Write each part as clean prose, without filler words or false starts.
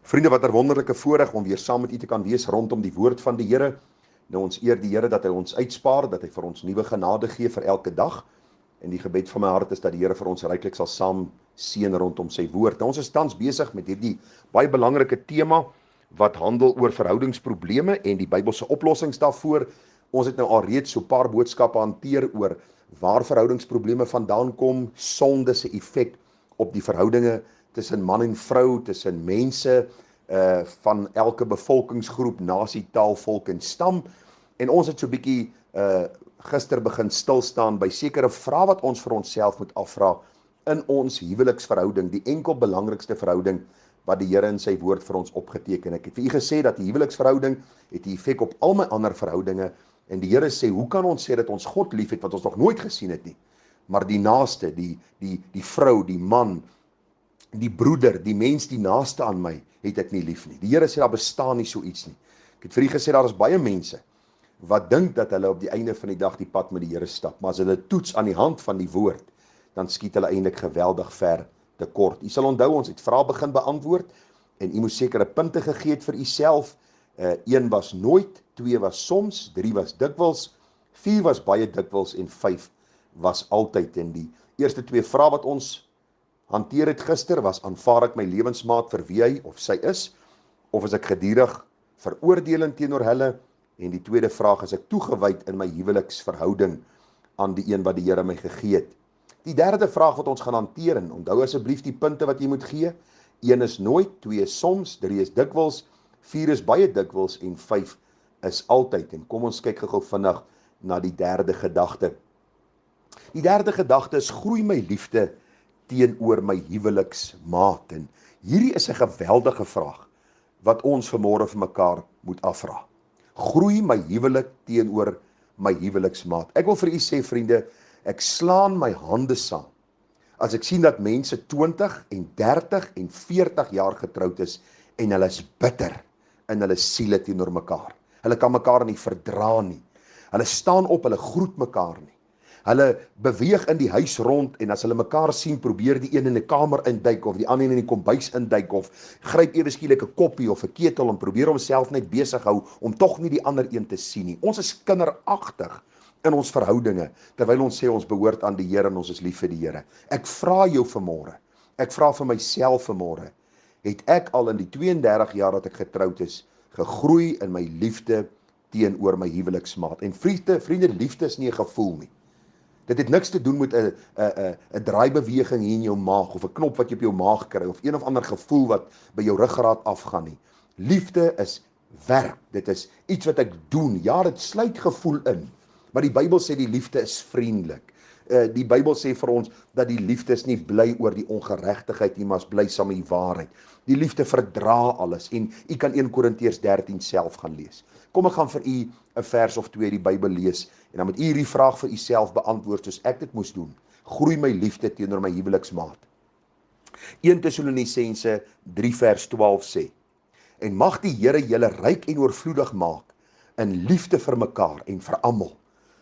Vriende, wat 'n wonderlike voorreg om weer saam met u te kan wees rondom die woord van die Here. Nou ons eer die Here dat hy ons uitspaar, dat hy vir ons nuwe genade gee vir elke dag. En die gebed van my hart is dat die Here vir ons ryklik sal saam seën rondom sy woord. Nou ons is tans besig met hierdie baie belangrike tema wat handel oor verhoudingsprobleme en die Bybelse oplossings daarvoor. Ons het nou al reeds so 'n paar boodskappe hanteer oor waar verhoudingsprobleme vandaan kom, sonde se effek op die verhoudinge tussen man en vrou, tussen mense van elke bevolkingsgroep, nasie, taal, volk en stam. En ons het so 'n bietjie gister begin stilstaan by sekere vrae wat ons vir onsself moet afvra in ons huweliksverhouding, die enkel belangrikste verhouding wat die Here in sy woord vir ons opgeteken. Ek het vir u gesê dat die huweliksverhouding het 'n effek op al my ander verhoudinge, en die Here sê, hoe kan ons sê dat ons God liefhet wat ons nog nooit gesien het nie, maar die naaste, die vrou, die man, die broeder, die mens die naaste aan my, het ek nie lief nie. Die Here sê, daar bestaan nie so iets nie. Ek het vir u gesê, daar is baie mense wat dink dat hulle op die einde van die dag die pad met die Here stap, maar as hulle toets aan die hand van die woord, dan skiet hulle eintlik geweldig ver tekort. U sal onthou, ons het vrae begin beantwoord, en u moes sekere punte gegee het vir u self. 1 was nooit, 2 was soms, 3 was dikwels, 4 was baie dikwels, en 5 was altyd. En die eerste 2 vrae wat ons hanteer het gister was, aanvaar ek my lewensmaat vir wie hy of sy is, of is ek gedurig veroordelend teenoor hulle? En die tweede vraag, is ek toegewyd in my huweliksverhouding aan die een wat die Here my gegee het? Die derde vraag wat ons gaan hanteer, en onthou asseblief die punte wat jy moet gee: 1 is nooit, 2 is soms, 3 is dikwels, 4 is baie dikwels, en 5 is altyd. En kom ons kyk gou vinnig na die derde gedagte. Die derde gedagte is, groei my liefde teenoor my huweliksmaat. En hierdie is 'n geweldige vraag wat ons vanmôre vir mekaar moet afvra. Groei my huwelik teenoor my huweliksmaat. Ek wil vir u sê, vriende, ek slaan my hande saam as ek sien dat mense 20 en 30 en 40 jaar getroud is en hulle is bitter in hulle siele teenoor mekaar. Hulle kan mekaar nie verdra nie. Hulle staan op, hulle groet mekaar nie. Hulle beweeg in die huis rond, en as hulle mekaar sien, probeer die een in 'n kamer induik, of die ander in die kombuis induik, of gryp ewe skielik 'n koppie of 'n ketel en probeer homself net besig hou om tog nie die ander een te sien nie. Ons is kinderagtig in ons verhoudinge, terwyl ons sê ons behoort aan die Here en ons is lief vir die Here. Ek vra jou vanmôre, ek vra vir myself vanmôre, het ek al in die 32 jaar dat ek getroud is, gegroei in my liefde teenoor my huweliksmaat? En vriende, liefde is nie 'n gevoel nie. Dit het niks te doen met 'n draaibeweging hier in jou maag, of 'n knop wat jy op jou maag kry, of een of ander gevoel wat by jou ruggraat afgaan nie. Liefde is werk, dit is iets wat ek doen. Ja, dit sluit gevoel in, maar die Bybel sê die liefde is vriendelik. Die Bybel sê vir ons dat die liefde is nie bly oor die ongeregtigheid nie, maar is bly saam met die waarheid. Die liefde verdra alles, en u kan 1 Korintiërs 13 self gaan lees. Kom, ek gaan vir u 'n vers of 2 die Bybel lees, en dan moet u hierdie vraag vir u self beantwoord soos ek dit moes doen. Groei my liefde teenoor my huweliksmaat. 1 Tessalonisense 3 vers 12 sê, en mag die Here julle ryk en oorvloedig maak in liefde vir mekaar en vir almal,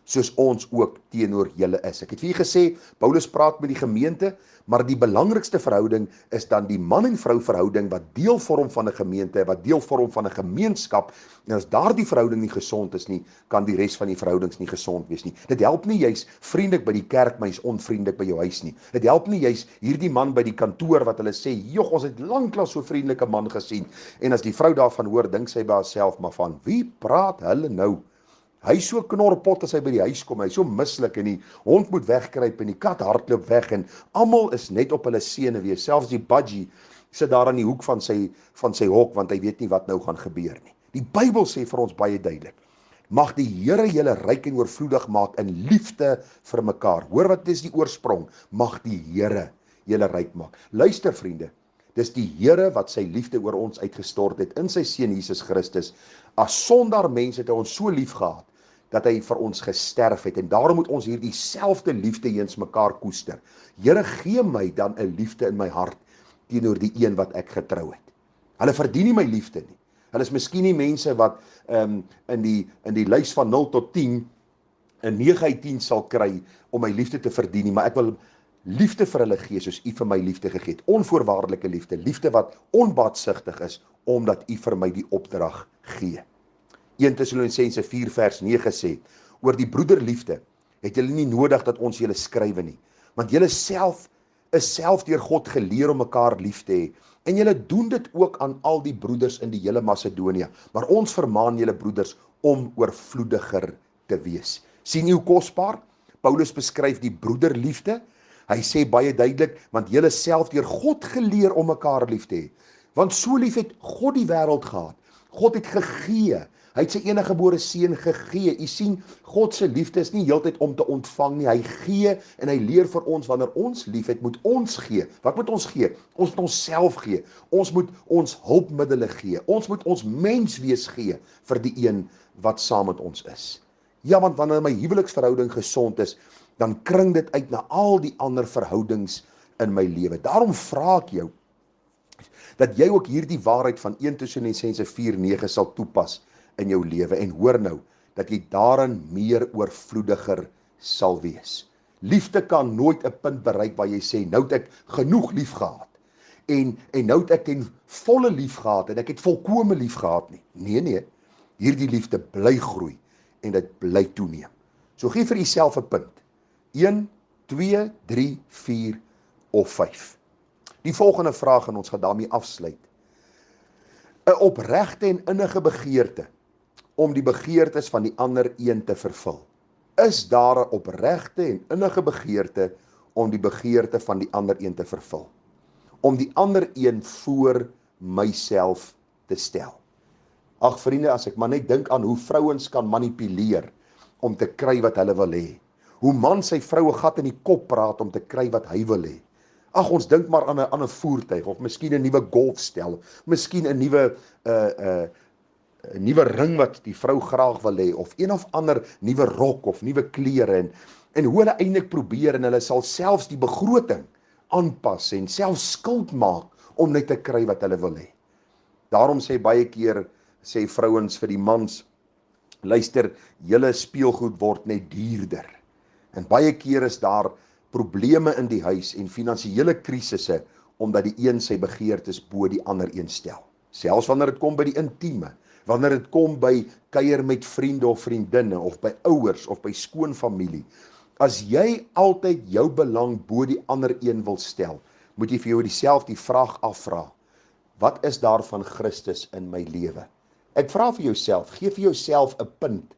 soos ons ook teenoor julle is. Ek het vir julle gesê, Paulus praat met die gemeente, maar die belangrikste verhouding is dan die man en vrou verhouding wat deel vorm van 'n gemeente, wat deel vorm van 'n gemeenskap. En as daardie verhouding nie gesond is nie, kan die res van die verhoudings nie gesond wees nie. Dit help nie jy's vriendelik by die kerk, maar jy's onvriendelik by jou huis nie. Dit help nie jy's hierdie man by die kantoor wat hulle sê, "Jog, ons het lanklaas so 'n vriendelike man gesien." En as die vrou daarvan hoor, dink sy by haarself, "Maar van wie praat hulle nou? Hy is so knorpot as hy by die huis kom, hy is so mislik, en die hond moet wegkruip en die kat hardloop weg, en almal is net op hulle sene wees. Selfs die budgie sit daar aan die hoek van sy hok, want hy weet nie wat nou gaan gebeur nie." Die Bybel sê vir ons baie duidelik, mag die Here julle ryk en oorvloedig maak in liefde vir mekaar. Hoor wat is die oorsprong? Mag die Here julle ryk maak. Luister, vriende, dis die Here wat sy liefde oor ons uitgestort het in sy seun Jesus Christus. As sondaar mense het hy ons so lief gehad dat hy vir ons gesterf het, en daarom moet ons hierdie selfde liefde eens mekaar koester. Here, gee my dan 'n liefde in my hart teenoor die een wat ek getrou het. Hulle verdien nie my liefde nie. Hulle is miskien nie mense wat in die lys van 0 tot 10 'n 9 uit 10 sal kry om my liefde te verdien nie, maar ek wil liefde vir hulle gee soos u vir my liefde gegee het. Onvoorwaardelike liefde, liefde wat onbaatsigtig is, omdat U vir my die opdrag gee. 1 Tessalonisense 4 vers 9 sê, oor die broederliefde het julle nie nodig dat ons julle skrywe nie, want julle self is self deur God geleer om mekaar lief te hê, en julle doen dit ook aan al die broeders in die hele Macedonië, maar ons vermaan julle broeders om oorvloediger te wees. Sien jy hoe kosbaar? Paulus beskryf die broederliefde. Hy sê baie duidelik, want julle self deur God geleer om mekaar lief te hê. Want so lief het God die wêreld gehad. God het gegee. Hy het sy enige gebore seun gegee. U sien, God se liefde is nie heeltyd om te ontvang nie. Hy gee en hy leer vir ons, wanneer ons lief het, moet ons gee. Wat moet ons gee? Ons moet onsself gee. Ons moet ons hulpmiddele gee. Ons moet ons menswees gee vir die een wat saam met ons is. Ja, want wanneer my huweliksverhouding gesond is, dan kring dit uit na al die ander verhoudings in my lewe. Daarom vra ek jou, dat jy ook hierdie waarheid van 1 Tessalonisense 4:9 sal toepas in jou lewe, en hoor nou, dat jy daarin meer oorvloediger sal wees. Liefde kan nooit 'n punt bereik waar jy sê, nou het ek genoeg lief gehad, en nou het ek ten volle lief gehad, en ek het volkome lief gehad nie. Nee, hierdie liefde bly groei, en dit bly toeneem. So gee vir jouself 'n punt. 1, 2, 3, 4 of 5. Die volgende vraag, en ons gaan daarmee afsluit. 'n Opregte en innige begeerte om die begeertes van die ander een te vervul. Is daar 'n opregte en innige begeerte om die begeerte van die ander een te vervul? Om die ander een voor myself te stel. Ag vriende, as ek maar net dink aan hoe vrouens kan manipuleer om te kry wat hulle wil hê. Hoe man sy vrou 'n gat in die kop praat om te kry wat hy wil hê. Ag, ons dink maar aan 'n voertuig, of miskien 'n nuwe golfstel, miskien 'n nuwe ring wat die vrou graag wil hê, of een of ander nuwe rok of nuwe klere, en hoe hulle eintlik probeer, en hulle sal selfs die begroting aanpas en selfs skuld maak om net te kry wat hulle wil hê. Daarom sê baie keer sê vrouens vir die mans, luister, julle speelgoed word net duurder. En baie keer is daar probleme in die huis en finansiële krisisse, omdat die een sy begeertes bo die ander een stel. Selfs wanneer dit kom by die intieme, wanneer dit kom by kuier met vriende of vriendinne, of by ouers, of by skoonfamilie. As jy altyd jou belang bo die ander een wil stel, moet jy vir jou dieselfde vraag afvra. Wat is daar van Christus in my lewe? Ek vra vir jouself, gee vir jouself 'n punt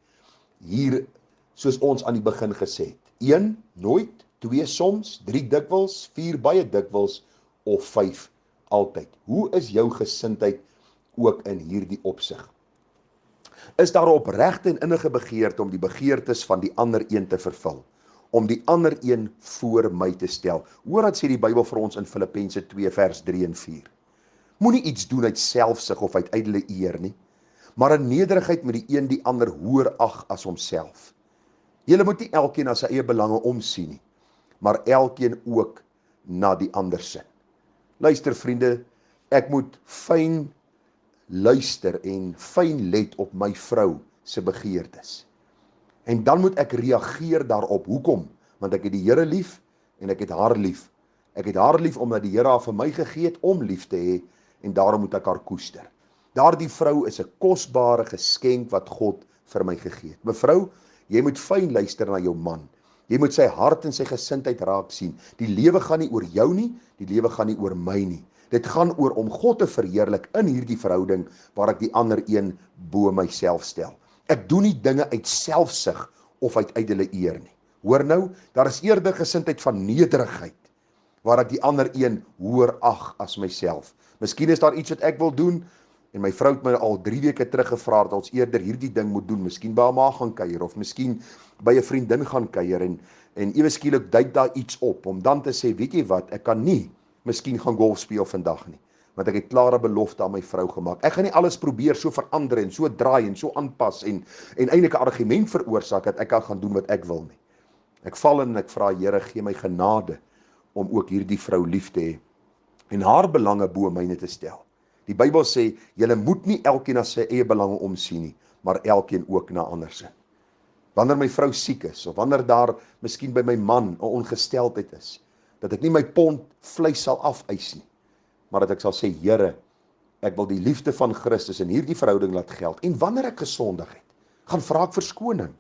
hier, soos ons aan die begin gesê het. 1, nooit, 2 soms, 3 dikwels, 4 baie dikwels, of 5 altyd. Hoe is jou gesindheid ook in hierdie opsig? Is daar 'n opregte en innige begeerte om die begeertes van die ander een te vervul? Om die ander een voor my te stel? Hoor wat sê die Bybel vir ons in Filippense 2 vers 3 en 4. Moenie iets doen uit selfsug of uit ydelle eer nie, maar in nederigheid met die een die ander hoër ag as homself. Julle moet nie elkeen na sy eie belange omsien nie, maar elkeen ook na die ander se. Luister vriende, ek moet fyn luister en fyn let op my vrou se begeertes. En dan moet ek reageer daarop. Hoekom? Want ek het die Here lief en ek het haar lief. Ek het haar lief omdat die Here haar vir my gegee het om lief te hê, en daarom moet ek haar koester. Daardie vrou is 'n kosbare geskenk wat God vir my gegee het. Mevrou, jy moet fyn luister na jou man. Jy moet sy hart en sy gesindheid raak sien. Die lewe gaan nie oor jou nie, die lewe gaan nie oor my nie. Dit gaan oor om God te verheerlik in hierdie verhouding waar ek die ander een bo myself stel. Ek doen nie dinge uit selfsug of uit ydelle eer nie. Hoor nou, daar is eerder gesindheid van nederigheid, waar ek die ander een hoër ag as myself. Miskien is daar iets wat ek wil doen, en my vrou het my al 3 weke terug gevra dat ons eerder hierdie ding moet doen, miskien by haar ma gaan kuier, of miskien by 'n vriendin gaan kuier, en ewe skielik duik daar iets op, om dan te sê, weet jy wat, ek kan nie miskien gaan golf speel vandag nie, want ek het klare belofte aan my vrou gemaak. Ek gaan nie alles probeer so verander en so draai en so aanpas en eintlik 'n argument veroorsaak dat ek kan gaan doen wat ek wil nie. Ek val in en ek vra, Here, gee my genade om ook hierdie vrou lief te hê en haar belange bo myne te stel. Die Bybel sê, julle moet nie elkeen na sy eie belange omsien nie, maar elkeen ook na ander se. Wanneer my vrou siek is, of wanneer daar miskien by my man 'n ongesteldheid is, dat ek nie my pond vleis sal afeis nie, maar dat ek sal sê, Here, Ek wil die liefde van Christus in hierdie verhouding laat geld. En wanneer ek gesondig het, gaan vra ek verskoning.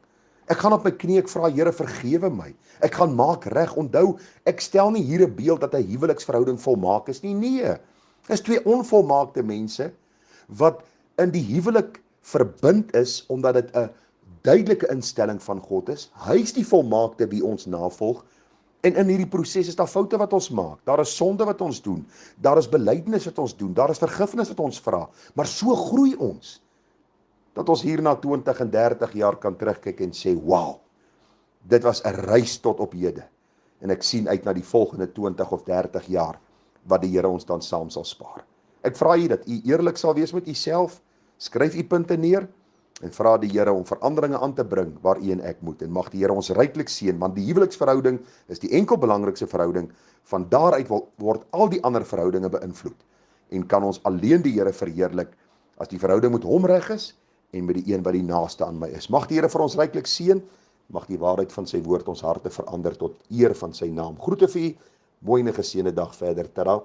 Ek gaan op my knie, ek vra Here vergewe my. Ek gaan maak reg. Onthou, ek stel nie hier 'n beeld dat 'n huweliksverhouding volmaak is nie. Nee. Dis twee onvolmaakte mense wat in die huwelik verbind is omdat dit 'n duidelike instelling van God is. Hy is die volmaakte wie ons navolg. En in hierdie proses is daar foute wat ons maak. Daar is sonde wat ons doen. Daar is belydenis wat ons doen. Daar is vergifnis wat ons vra. Maar so groei ons dat ons hier na 20 en 30 jaar kan terugkyk en sê, wow, dit was 'n reis tot op hede. En ek sien uit na die volgende 20 of 30 jaar wat die Here ons dan saam sal spaar. Ek vra u dat u eerlik sal wees met u self, skryf u punte neer en vra die Here om veranderinge aan te bring waar u en ek moet. En mag die Here ons ryklik seën, want die huweliksverhouding is die enkel belangrikste verhouding. Van daaruit word al die ander verhoudinge beïnvloed. En kan ons alleen die Here verheerlik as die verhouding met hom reg is en met die een wat die naaste aan my is. Mag die Here vir ons ryklik seën. Mag die waarheid van sy woord ons harte verander tot eer van sy naam. Groete vir u. Mooi en 'n geseënde dag verder. Tada.